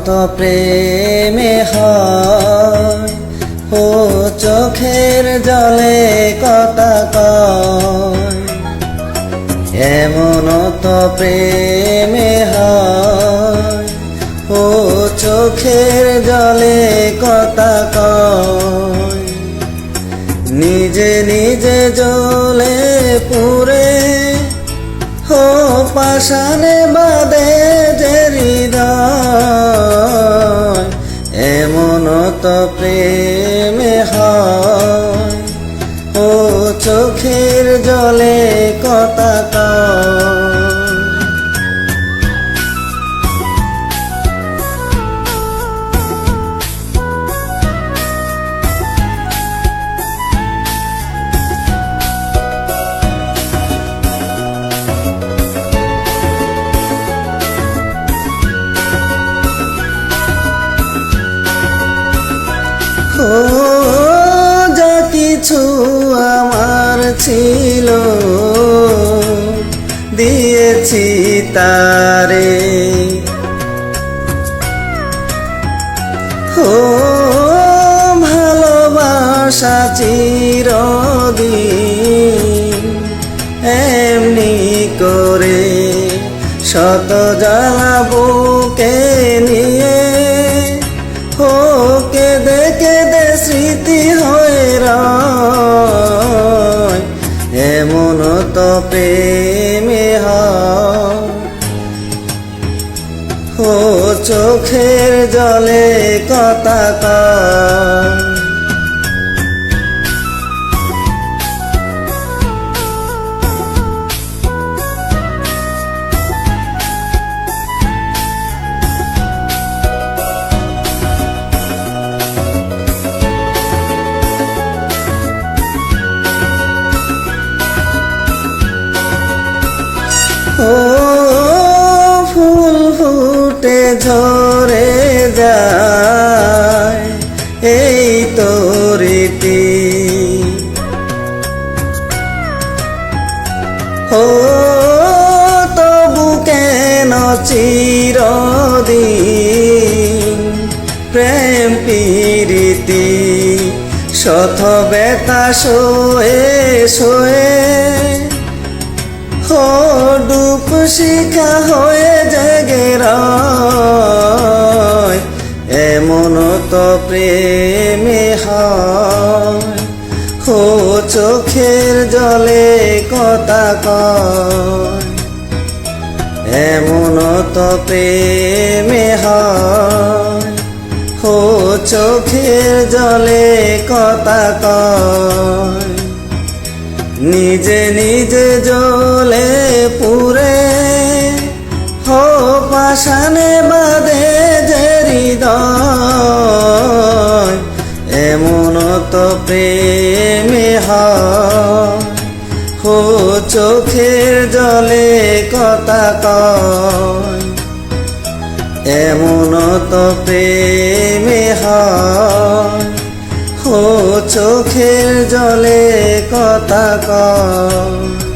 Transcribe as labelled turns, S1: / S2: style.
S1: তো প্রেমে হয় ও চোখের জলে কথা কয়, এমন তো প্রেমে হয় ও চোখের জলে কথা কয়। নিজে নিজে জ্বলে পুরে ও পাষাণে বাঁধে যে হৃদয়, এমন তো প্রেমে হয় ও চোখের জলে কথা কয়। ও যা কিছু আমার ছিল দিয়েছি তারে, ও ভালোবাসা চিরদিন এমনি করে শত জ্বালা বুকে নিয়ে ও কেঁদে কেঁদে স্মৃতি হয়ে রয়, এমন তো প্রেমে হয় ও চোখের জলে কথা কয়। ও ফুল ফুটে ঝরে যায় এই তো রীতি, ও তবু কেন চিরদিন প্রেম প্রীতি শত ব্যথা সয়ে সয়ে ও ডুব শিখা হয়ে জেগে রয়, এমন তো প্রেমে হয় ও চোখের জলে কথা কয়, এমন তো প্রেমে হয় ও চোখের জলে কথা কয়। নিজে নিজে জ্বলে পুরে হো পাষাণে বাঁধে যে হৃদয়, এমন তো প্রেমে হয় ও চোখের জলে কথা কয়, এমন তো প্রেমে হয় ও চোখের জলে কথা কয়।